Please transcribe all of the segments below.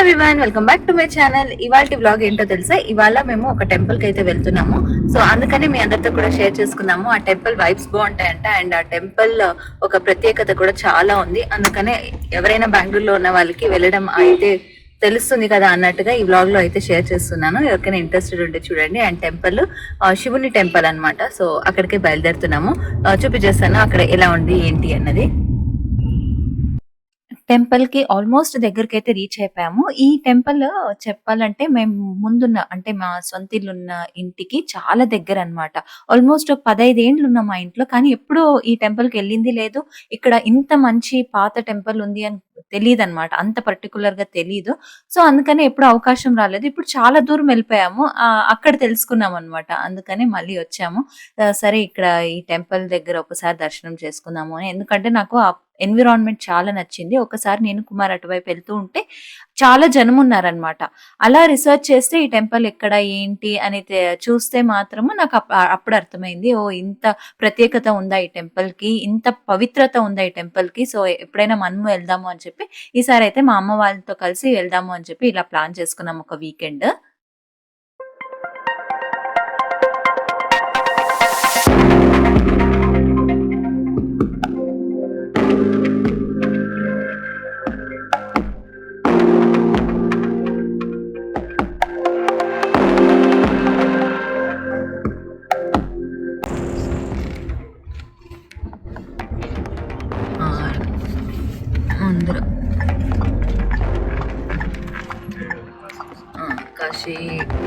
Everyone, welcome back to my channel. ఇవాళ vlog ఏంటో తెలుసా? ఇవాళ మేము ఒక టెంపుల్ కి అయితే వెళ్తున్నాము. సో అందుకని మీ అందరితో కూడా షేర్ చేసుకుందాము. ఆ టెంపుల్ వైబ్స్ బాగుంటాయంట అండ్ ఆ టెంపుల్ ఒక ప్రత్యేకత కూడా చాలా ఉంది. అందుకనే ఎవరైనా బెంగళూరులో ఉన్న వాళ్ళకి వెళ్ళడం అయితే తెలుస్తుంది కదా అన్నట్టుగా ఈ వ్లాగ్ లో అయితే షేర్ చేస్తున్నాను. ఎవరికైనా ఇంట్రెస్టెడ్ ఉంటే చూడండి. అండ్ టెంపుల్ శివుని టెంపుల్ అన్నమాట. సో అక్కడికి బయలుదేరుతున్నాము. చూపించేస్తాను అక్కడ ఎలా ఉంది ఏంటి అన్నది. టెంపుల్ కి ఆల్మోస్ట్ దగ్గరికి అయితే రీచ్ అయిపోయాము. ఈ టెంపుల్ చెప్పాలంటే మేము ముందున్న అంటే మా సొంత ఇల్లున్న ఇంటికి చాలా దగ్గర అన్నమాట. ఆల్మోస్ట్ ఒక 15 ఏండ్లు ఉన్నాం మా ఇంట్లో. కానీ ఎప్పుడూ ఈ టెంపుల్ కి వెళ్ళింది లేదు. ఇక్కడ ఇంత మంచి పాత టెంపుల్ ఉంది అని తెలీదన్నమాట. అంత పర్టిక్యులర్ గా తెలీదు. సో అందుకని ఎప్పుడు అవకాశం రాలేదు. ఇప్పుడు చాలా దూరం వెళ్ళిపోయాము. అక్కడ తెలుసుకున్నాం అన్నమాట. అందుకని మళ్ళీ వచ్చాము. సరే ఇక్కడ ఈ టెంపుల్ దగ్గర ఒకసారి దర్శనం చేసుకుందాము అని. ఎందుకంటే నాకు ఎన్విరాన్మెంట్ చాలా నచ్చింది. ఒకసారి నేను కుమార్ అటువైపు వెళ్తూ ఉంటే చాలా జనం ఉన్నారనమాట. అలా రిసర్చ్ చేస్తే ఈ టెంపుల్ ఎక్కడ ఏంటి అని చూస్తే మాత్రము నాకు అప్పుడు అర్థమైంది. ఓ ఇంత ప్రత్యేకత ఉందా ఈ టెంపుల్ కి, ఇంత పవిత్రత ఉందా ఈ టెంపుల్ కి. సో ఎప్పుడైనా మనము వెళ్దాము అని చెప్పి ఈసారి అయితే మా అమ్మ వాళ్ళతో కలిసి వెళ్దాము అని చెప్పి ఇలా ప్లాన్ చేసుకున్నాం ఒక వీకెండ్. అందరూ కాశీ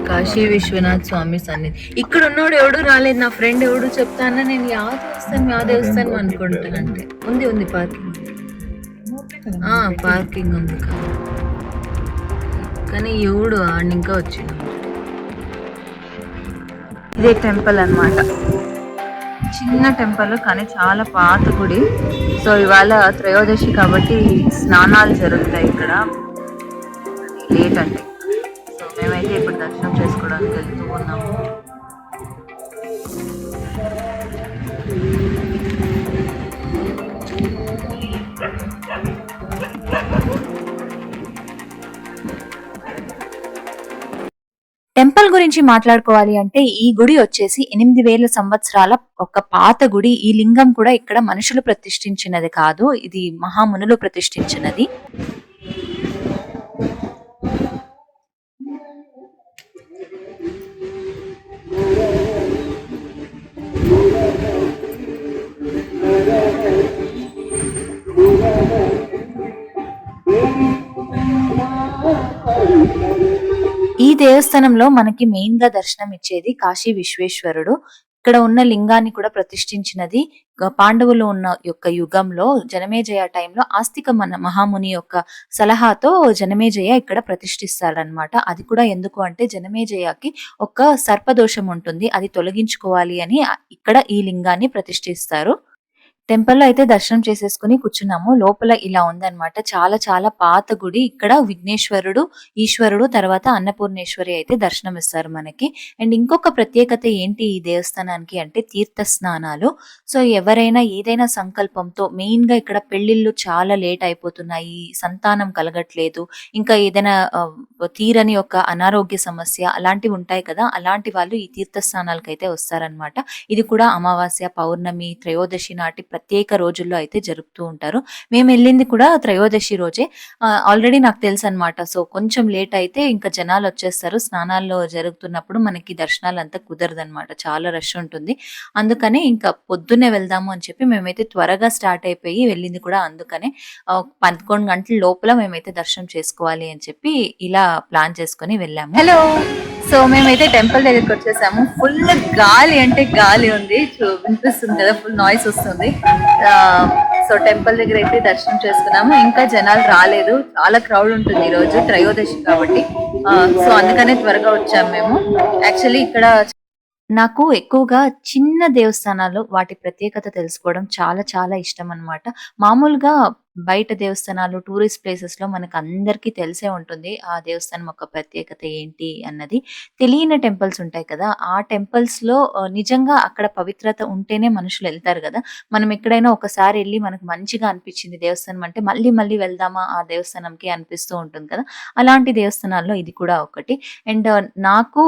కాశీ విశ్వనాథ్ స్వామి సన్నిధి. ఇక్కడ ఉన్నోడు ఎవడు రాలేదు. నా ఫ్రెండ్ ఎవడు చెప్తానా నేను యాదేవస్తాను అనుకుంటానంటే ఉంది పార్కింగ్. పార్కింగ్ ఉంది కానీ ఎవడు ఆడిని ఇంకా వచ్చిండు. ఇదే టెంపుల్ అన్నమాట. చిన్న టెంపుల్ కానీ చాలా పాత గుడి. సో ఇవాళ త్రయోదశి కాబట్టి స్నానాలు జరుగుతాయి ఇక్కడ. లేట్ అంటే సో మేమైతే ఇప్పుడు దర్శనం చేసుకోవడానికి వెళ్తూ ఉన్నాము. టెంపుల్ గురించి మాట్లాడుకోవాలి అంటే ఈ గుడి వచ్చేసి 8000 సంవత్సరాల ఒక పాత గుడి. ఈ లింగం కూడా ఇక్కడ మనుషులు ప్రతిష్ఠించినది కాదు, ఇది మహామునులు ప్రతిష్ఠించినది. ఈ దేవస్థానంలో మనకి మెయిన్ గా దర్శనం ఇచ్చేది కాశీ విశ్వేశ్వరుడు. ఇక్కడ ఉన్న లింగాన్ని కూడా ప్రతిష్ఠించినది పాండవులు ఉన్న యొక్క యుగంలో జనమేజయ టైంలో ఆస్తిక మహాముని యొక్క సలహాతో జనమేజయ ఇక్కడ ప్రతిష్ఠిస్తాడనమాట. అది కూడా ఎందుకు అంటే జనమేజయకి ఒక సర్పదోషం ఉంటుంది, అది తొలగించుకోవాలి అని ఇక్కడ ఈ లింగాన్ని ప్రతిష్ఠిస్తారు. టెంపుల్లో అయితే దర్శనం చేసేసుకుని కూర్చున్నాము. లోపల ఇలా ఉందన్నమాట. చాలా చాలా పాత గుడి. ఇక్కడ విఘ్నేశ్వరుడు, ఈశ్వరుడు, తర్వాత అన్నపూర్ణేశ్వరి అయితే దర్శనం ఇస్తారు మనకి. అండ్ ఇంకొక ప్రత్యేకత ఏంటి ఈ దేవస్థానానికి అంటే తీర్థ స్నానాలు. సో ఎవరైనా ఏదైనా సంకల్పంతో, మెయిన్ గా ఇక్కడ పెళ్లిళ్ళు చాలా లేట్ అయిపోతున్నాయి, సంతానం కలగట్లేదు, ఇంకా ఏదైనా తీరని ఒక అనారోగ్య సమస్య అలాంటివి ఉంటాయి కదా, అలాంటి వాళ్ళు ఈ తీర్థ స్నానాలకు అయితే వస్తారనమాట. ఇది కూడా అమావాస్య, పౌర్ణమి, త్రయోదశి నాటి ప్రత్యేక రోజుల్లో అయితే జరుపుతూ ఉంటారు. మేము వెళ్ళింది కూడా త్రయోదశి రోజే. ఆల్రెడీ నాకు తెలుసు అనమాట. సో కొంచెం లేట్ అయితే ఇంకా జనాలు వచ్చేస్తారు. స్నానాల్లో జరుగుతున్నప్పుడు మనకి దర్శనాలు అంతా కుదరదనమాట, చాలా రష్ ఉంటుంది. అందుకనే ఇంకా పొద్దున్నే వెళ్దాము అని చెప్పి మేమైతే త్వరగా స్టార్ట్ అయిపోయి వెళ్ళింది కూడా. అందుకనే 11 గంటల లోపల మేమైతే దర్శనం చేసుకోవాలి అని చెప్పి ఇలా ప్లాన్ చేసుకుని వెళ్ళాము. హలో, సో మేమైతే టెంపుల్ దగ్గరికి వచ్చేసాము. ఫుల్ గాలి అంటే గాలి ఉంది, వినిపిస్తుంది కదా, ఫుల్ నాయిస్ వస్తుంది. సో టెంపుల్ దగ్గర అయితే దర్శనం చేసుకున్నాము. ఇంకా జనాలు రాలేదు, చాలా క్రౌడ్ ఉంటుంది ఈ రోజు త్రయోదశి కాబట్టి. సో అందుకనే త్వరగా వచ్చాము మేము. యాక్చువల్లీ ఇక్కడ నాకు ఎక్కువగా చిన్న దేవస్థానాలు వాటి ప్రత్యేకత తెలుసుకోవడం చాలా చాలా ఇష్టం అన్నమాట. మామూలుగా బయట దేవస్థానాలు, టూరిస్ట్ ప్లేసెస్ లో మనకు అందరికీ తెలిసే ఉంటుంది ఆ దేవస్థానం యొక్క ప్రత్యేకత ఏంటి అన్నది. తెలియని టెంపుల్స్ ఉంటాయి కదా, ఆ టెంపుల్స్ లో నిజంగా అక్కడ పవిత్రత ఉంటేనే మనుషులు వెళ్తారు కదా. మనం ఎక్కడైనా ఒకసారి వెళ్ళి మనకు మంచిగా అనిపించింది దేవస్థానం అంటే మళ్ళీ మళ్ళీ వెళ్దామా ఆ దేవస్థానంకి అనిపిస్తూ ఉంటుంది కదా. అలాంటి దేవస్థానాల్లో ఇది కూడా ఒకటి. అండ్ నాకు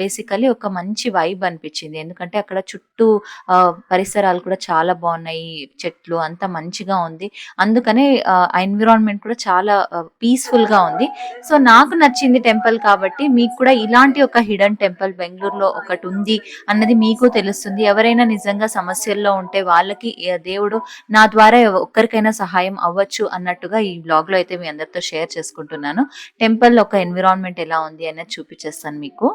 బేసికలీ ఒక మంచి వైబ్ అనిపించింది, ఎందుకంటే అక్కడ చుట్టూ పరిసరాలు కూడా చాలా బాగున్నాయి, చెట్లు అంతా మంచిగా ఉంది. అందుకనే ఆ ఎన్విరాన్మెంట్ కూడా చాలా పీస్ఫుల్ గా ఉంది. సో నాకు నచ్చింది టెంపుల్ కాబట్టి మీకు కూడా ఇలాంటి ఒక హిడెన్ టెంపుల్ బెంగళూరులో ఒకటి ఉంది అన్నది మీకు తెలుస్తుంది. ఎవరైనా నిజంగా సమస్యల్లో ఉంటే వాళ్ళకి దేవుడు నా ద్వారా ఒక్కరికైనా సహాయం అవ్వచ్చు అన్నట్టుగా ఈ బ్లాగ్ లో అయితే మీ అందరితో షేర్ చేసుకుంటున్నాను. టెంపుల్ ఒక ఎన్విరాన్మెంట్ ఎలా ఉంది అనేది చూపించేస్తాను మీకు.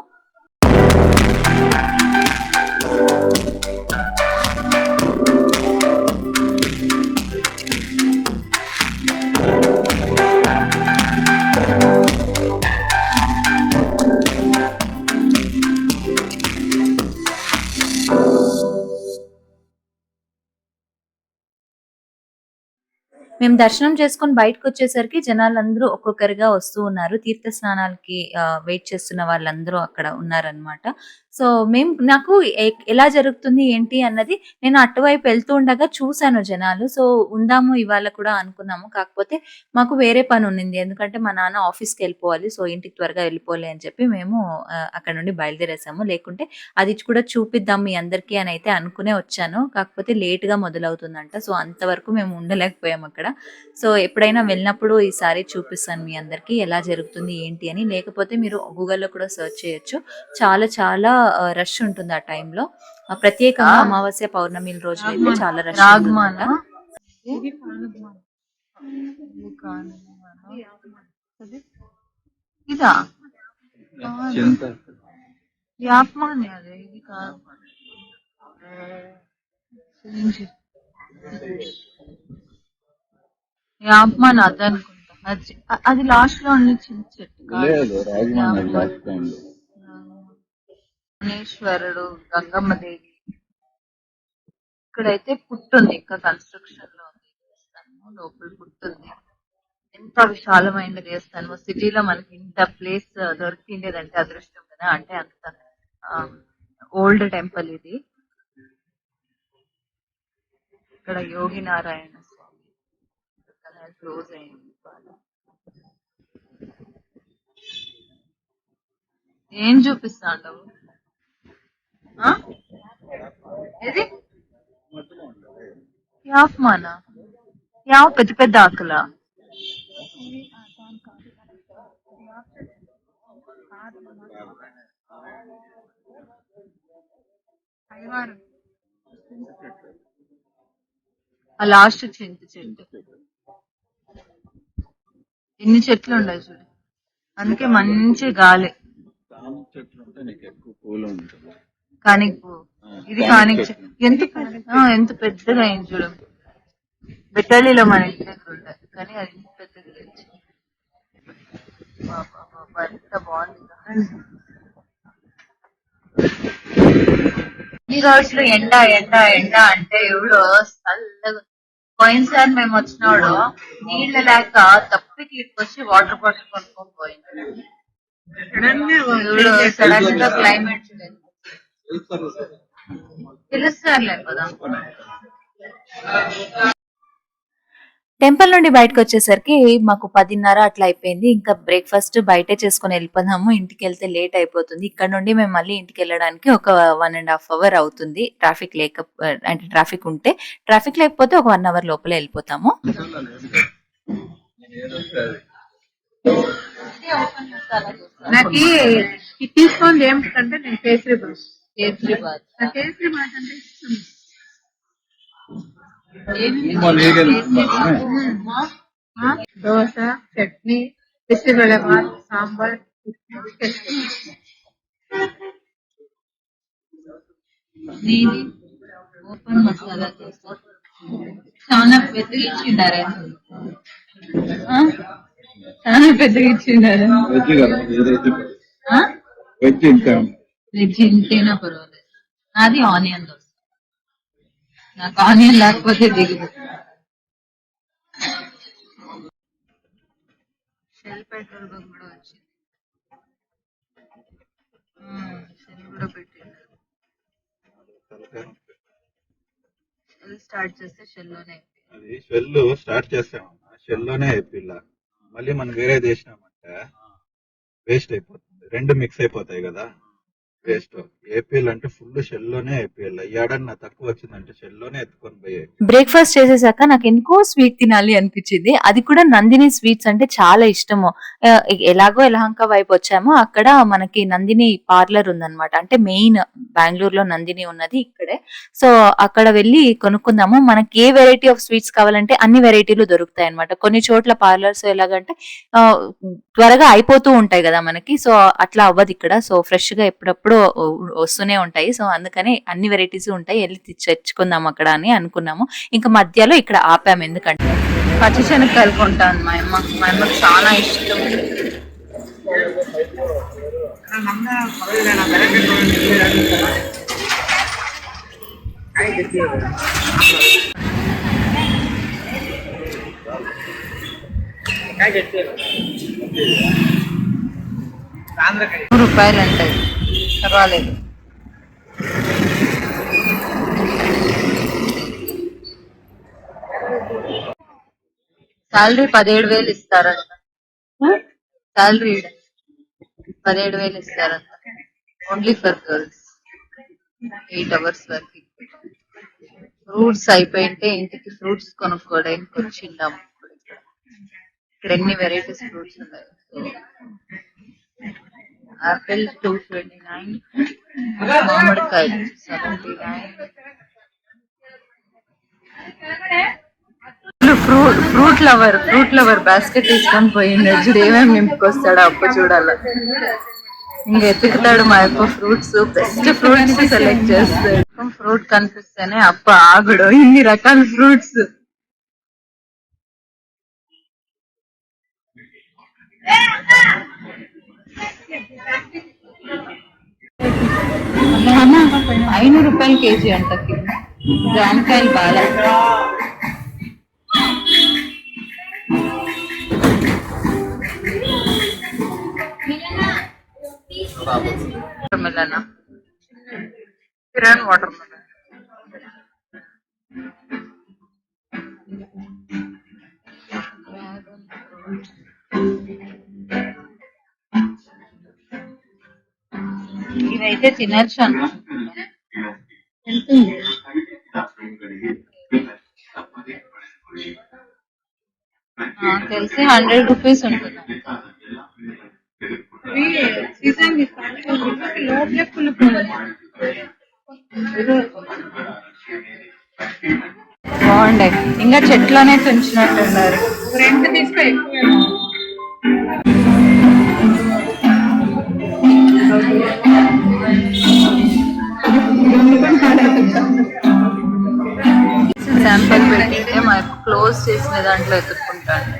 మేము దర్శనం చేసుకొని బయటకొచ్చేసరికి జనాలందరూ ఒక్కొక్కరిగా వస్తూ ఉన్నారు. తీర్థ స్నానాలకి వెయిట్ చేస్తున్న వాళ్ళందరూ అక్కడ ఉన్నారనమాట. సో, నాకు ఎలా జరుగుతుంది ఏంటి అన్నది నేను అటువైపు వెళ్తూ ఉండగా చూసాను జనాలు. సో, ఉందాము ఇవాళ కూడా అనుకున్నాము. కాకపోతే మాకు వేరే పని ఉన్నింది. ఎందుకంటే మా నాన్న ఆఫీస్‌కెళ్ళిపోవాలి. సో, ఇంటికి త్వరగా వెళ్ళిపోవాలి అని చెప్పి మేము అక్కడ నుండి బయలుదేరేసాము. లేకుంటే అది కూడా చూపిద్దాం మీ అందరికీ అని అయితే అనుకునే వచ్చాను. కాకపోతే లేట్‌గా మొదలవుతుందంట. సో, అంతవరకు మేము ఉండలేకపోయాం అక్కడ. సో, ఎప్పుడైనా వెళ్ళినప్పుడు ఈసారి చూపిస్తాను మీ అందరికీ ఎలా జరుగుతుంది ఏంటి అని. లేకపోతే మీరు గూగుల్‌లో కూడా సెర్చ్ చేయొచ్చు. చాలా చాలా రష్ ఉంటుంది ఆ టైంలో. ప్రత్యేకంగా అమావాస్య, పౌర్ణమిల రోజులైతే చాలా రష్ ఉంటుందట. ఇదా యాప్మాన్ అదే ఇది కాదు. యాప్మాన్ అదే అనుకుంటా. అది లాస్ట్ లో ఉండి చిన్న చెట్టు గణేశ్వరుడు, గంగమ్మ దేవి. ఇక్కడైతే పుట్టుంది, ఇంకా కన్స్ట్రక్షన్ లో ఉంది దేవస్థానం. లోపల పుట్టుంది. ఎంత విశాలమైన దేవస్థానం. సిటీలో మనకి ఇంత ప్లేస్ దొరికిండేదంటే అదృష్టం కదా. అంటే అంత ఓల్డ్ టెంపుల్ ఇది. ఇక్కడ యోగి నారాయణ స్వామి క్లోజ్ అయింది. ఏం చూపిస్తాండవు? ఇది యాప్మానా? యావ్ పెద్ద పెద్ద ఆకులా? ఆ లాస్ట్ చింత చెట్టు. ఎన్ని చెట్లు ఉన్నాయి చూడు, అందుకే మంచి గాలి. కానిక పువ్వు ఇది. కానిక ఎంత పెద్దగా అయింది చూడు. బెట్టాలిలో మన ఇంటి దగ్గర ఉంటాయి కానీ అది ఇంత పెద్దగా లేదు. ఎంత బాగుంది. ఈ రోజులు ఎండ ఎండ ఎండ అంటే ఎవడో చల్లగా. పోయినసారి మేము వచ్చినోడు నీళ్ళ లేక తప్పికి వచ్చి వాటర్ బాటిల్ కొనుక్కొని పోయింది. సడన్ గా క్లైమేట్ తెలుస్తారులే కదా. టెంపుల్ నుండి బయటకు వచ్చేసరికి మాకు 10:30 అట్లా అయిపోయింది. ఇంకా బ్రేక్ఫాస్ట్ బయటే చేసుకుని వెళ్ళిపోదాము, ఇంటికి వెళ్తే లేట్ అయిపోతుంది. ఇక్కడ నుండి మేము మళ్ళీ ఇంటికి వెళ్ళడానికి ఒక 1.5 అవర్ అవుతుంది. ట్రాఫిక్ అంటే ట్రాఫిక్ ఉంటే. ట్రాఫిక్ లేకపోతే ఒక 1 అవర్ లోపల వెళ్ళిపోతాము. నాకు తీసుకోండి ఏమిటంటే నేను కేసరీబాద్. కేసరీబాద్ అంటే ఇష్టం. దోశ, చట్నీ, బిసిబెళబాద్, సాంబార్, నీది ఓపెన్ మసాలా దోశ చాలా పెద్దగా ఇచ్చిండారే. చాలా పెద్దగా ఇచ్చిండారు. వెజ్ ఇంతేనా పర్వాలేదు. నాది ఆనియన్ దోశ. నాకు ఆనియన్ లేకపోతే దిగుదు. షెల్ పెట్రోల్ బంక్ కూడా వచ్చింది. షెల్ కూడా పెట్టిండ్రు. షెల్ స్టార్ట్ చేస్తే షెల్ లోనే అది షెల్ స్టార్ట్ చేస్తామన్నా షెల్ లోనే అయిపోయిలా మళ్ళీ మనం వేరే చేసినామంటే వేస్ట్ అయిపోతుంది. రెండు మిక్స్ అయిపోతాయి కదా వేస్ట్. ఏపీఎల్ అంటే ఫుల్ షెల్ లోనే ఏపీఎల్. ఏడన్నా తక్కువ వచ్చిందంటే షెల్ లోనే ఎత్తుకొని పోయి బ్రేక్ఫాస్ట్ చేసేసాక నాకు ఎందుకో స్వీట్ తినాలి అనిపించింది. అది కూడా నందిని స్వీట్స్ అంటే చాలా ఇష్టము. ఎలాగో యలహంక వైపు వచ్చామో అక్కడ మనకి నందిని పార్లర్ ఉందన్నమాట. అంటే మెయిన్ బెంగళూరులో నందిని ఉన్నది ఇక్కడే. సో అక్కడ వెళ్ళి కొనుక్కుందాము. మనకి ఏ వెరైటీ ఆఫ్ స్వీట్స్ కావాలంటే అన్ని వెరైటీలు దొరుకుతాయి అనమాట. కొన్ని చోట్ల పార్లర్స్ ఎలాగంటే ఆ, త్వరగా అయిపోతూ ఉంటాయి కదా మనకి. సో అట్లా అవ్వదు ఇక్కడ. సో ఫ్రెష్ గా ఎప్పుడప్పుడు వస్తూనే ఉంటాయి. సో అందుకని అన్ని వెరైటీస్ ఉంటాయి. వెళ్ళి తెచ్చుకుందాం అక్కడ అని అనుకున్నాము. ఇంకా మధ్యలో ఇక్కడ ఆపాము. ఎందుకంటే పచ్చిశనక్కాయలు కొంటాను మా అమ్మకి చాలా ఇష్టం. ₹100 అంటాయి. పర్వాలేదు. శాలరీ 17,000 ఇస్తారంట. శాలరీ 17,000 ఇస్తారంట. Only for girls. 8 hours వరకు. ఫ్రూట్స్ అయిపోయింటే ఇంటికి ఫ్రూట్స్ కొనుక్కోవడానికి వచ్చిందాము. ఇక్కడ ఎన్ని వెరైటీస్ ఫ్రూట్స్ ఉన్నాయి. ఆపిల్ 229, మామిడికాయ 79. ఫ్రూట్ లవర్ బాస్కెట్ తీసుకొని పోయిండు. చూడు ఏమేమి నింపుకొస్తాడు అప్పు చూడాల. ఇంక ఎత్తుకుతాడు మా యొక్క ఫ్రూట్స్. బెస్ట్ ఫ్రూట్స్ సెలెక్ట్ చేస్తాడు. ఫ్రూట్ కనిపిస్తేనే అప్ప ఆగుడు. ఇన్ని రకాల ఫ్రూట్స్. ₹500 కేజీ అంట. జామకాయలు బాగా water melon, kirana water melon. ఇవైతే తినచ్చు అన్నమాట. తెలిసి ₹100 ఉంటుంది. బాగుండే. ఇంకా చెట్లోనే తుంచినట్టున్నారు. రెండు తీసుకో. శాంపుల్ పెట్టితే మనకు క్లోజ్ చేసిన దాంట్లో ఎత్తుక్కుంటాను.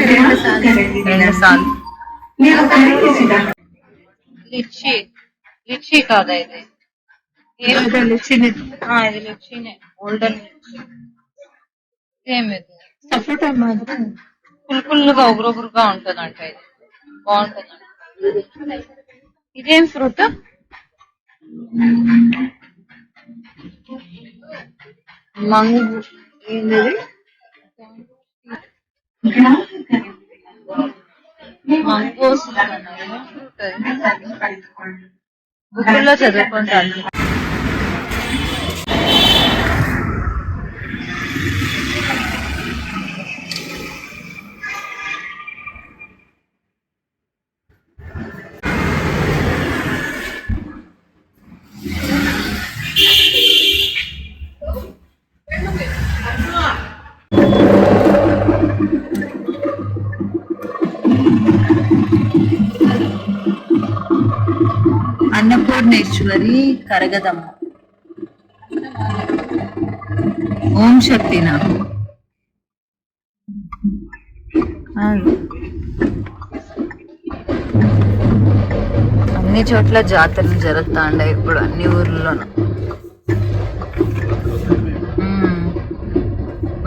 2 సార్లు. లిచ్చి కాదా ఇది? ఇది లిచ్చినే. గోల్డెన్ సేమ్ ఇది. సపోటా మాత్రం పుల్లుగా ఉగురుగురుగా ఉంటదంట. ఇది బాగుంటదంట. ఇదేం ఫ్రూట్? మంగు. ఏంటిది? మంగోస్. బుక్కుల్లో చదువుకుంటాను. అన్నపూర్ణేశ్వరి కరగదమ్మ. ఓం శక్తినా. అన్ని చోట్ల జాతరలు జరుగుతా ఉండే ఇప్పుడు అన్ని ఊర్లలోనూ.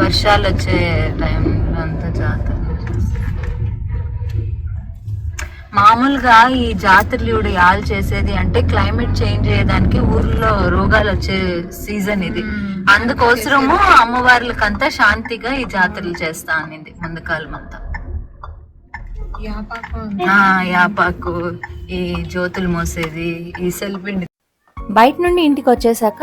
వర్షాలు వచ్చే టైంలో అంతా జాతరలు చేస్తారు. మామూలుగా ఈ జాతరలు ఇవిడ యాలు చేసేది అంటే క్లైమేట్ చేంజ్ అయ్యేదానికి ఊర్లో రోగాలు వచ్చే సీజన్ ఇది. అందుకోసము అమ్మవార్లకంతా శాంతిగా ఈ జాతరలు చేస్తా అనింది ముందు కాలం అంతా. యాపాకు, ఈ జ్యోతులు మోసేది, ఈ సెల్పిండి. బయట నుండి ఇంటికి వచ్చేసాక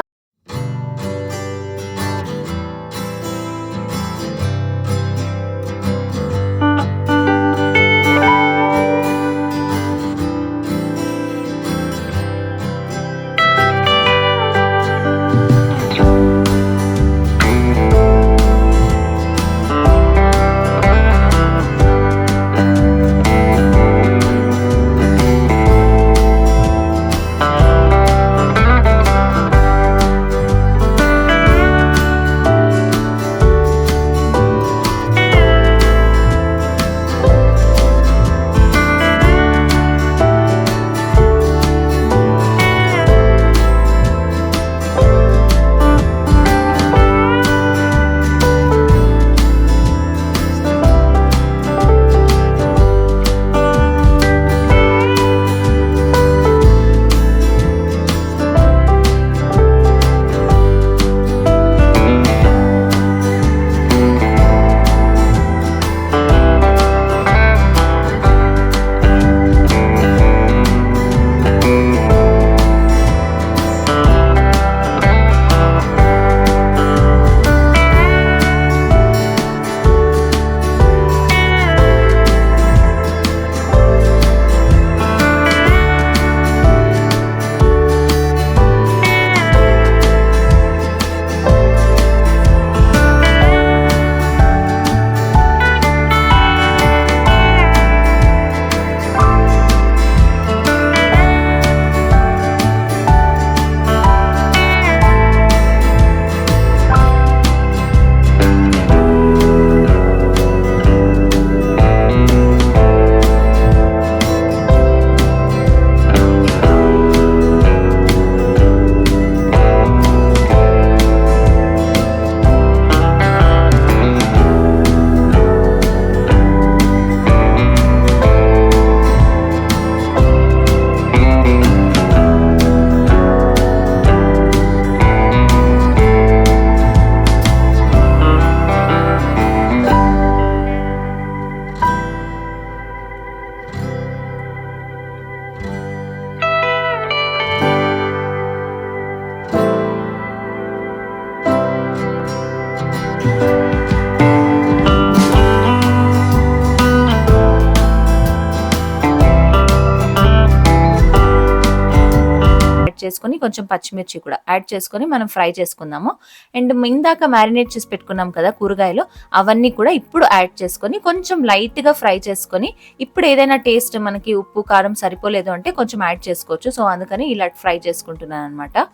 చేసుకొని కొంచెం పచ్చిమిర్చి కూడా యాడ్ చేసుకొని మనం ఫ్రై చేసుకుందాము. అండ్ ఇందాక మ్యారినేట్ చేసి పెట్టుకున్నాం కదా కూరగాయలు, అవన్నీ కూడా ఇప్పుడు యాడ్ చేసుకొని కొంచెం లైట్గా ఫ్రై చేసుకొని, ఇప్పుడు ఏదైనా టేస్ట్ మనకి ఉప్పు కారం సరిపోలేదు అంటే కొంచెం యాడ్ చేసుకోవచ్చు. సో అందుకని ఇలా ఫ్రై చేసుకుంటున్నాను అనమాట.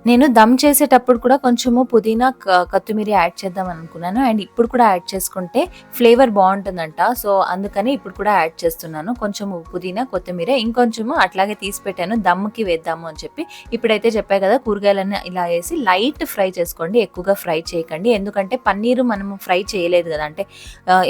నేను దమ్ చేసేటప్పుడు కూడా కొంచెము పుదీనా కొత్తిమీర యాడ్ చేద్దాం అనుకున్నాను. అండ్ ఇప్పుడు కూడా యాడ్ చేసుకుంటే ఫ్లేవర్ బాగుంటుందంట. సో అందుకని ఇప్పుడు కూడా యాడ్ చేస్తున్నాను. కొంచెము పుదీనా కొత్తిమీర ఇంకొంచెము అట్లాగే తీసి పెట్టాను దమ్కి వేద్దాము అని చెప్పి. ఇప్పుడైతే చెప్పాయి కదా కూరగాయలన్నీ ఇలా వేసి లైట్ ఫ్రై చేసుకోండి, ఎక్కువగా ఫ్రై చేయకండి. ఎందుకంటే పన్నీరు మనము ఫ్రై చేయలేదు కదా, అంటే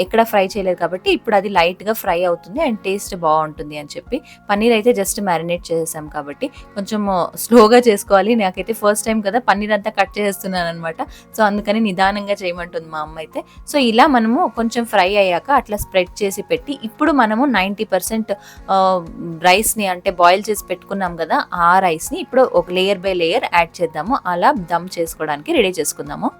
ఎక్కడ ఫ్రై చేయలేదు కాబట్టి ఇప్పుడు అది లైట్గా ఫ్రై అవుతుంది అండ్ టేస్ట్ బాగుంటుంది అని చెప్పి. పన్నీర్ అయితే జస్ట్ మ్యారినేట్ చేసేసాం కాబట్టి కొంచెం స్లోగా చేసుకోవాలి. నాకైతే ఫస్ట్ టైం కదా పన్నీర్ అంతా కట్ చేస్తున్నాను అనమాట. సో అందుకని నిదానంగా చేయమంటుంది మా అమ్మ అయితే. సో ఇలా మనము కొంచెం ఫ్రై అయ్యాక అట్లా స్ప్రెడ్ చేసి పెట్టి, ఇప్పుడు మనము 90% రైస్ని అంటే బాయిల్ చేసి పెట్టుకున్నాం కదా, ఆ రైస్ని ఇప్పుడు ఒక లేయర్ బై లేయర్ యాడ్ చేద్దాము. అలా దమ్ చేసుకోవడానికి రెడీ చేసుకుందాము.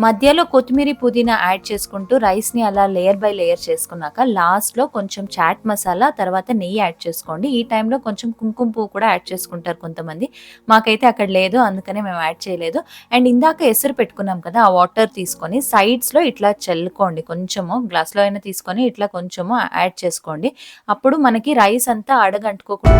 మధ్యలో కొత్తిమీర పుదీనా యాడ్ చేసుకుంటూ రైస్ని అలా లేయర్ బై లేయర్ చేసుకున్నాక లాస్ట్లో కొంచెం చాట్ మసాలా, తర్వాత నెయ్యి యాడ్ చేసుకోండి. ఈ టైంలో కొంచెం కుంకుమ పువ్వు కూడా యాడ్ చేసుకుంటారు కొంతమంది. మాకైతే అక్కడ లేదు, అందుకనే మేము యాడ్ చేయలేదు. అండ్ ఇందాక ఎసరు పెట్టుకున్నాం కదా, ఆ వాటర్ తీసుకొని సైడ్స్లో ఇట్లా చల్లుకోండి. కొంచెము గ్లాస్లో అయినా తీసుకొని ఇట్లా కొంచెము యాడ్ చేసుకోండి. అప్పుడు మనకి రైస్ అంతా అడగంటుకోకుండా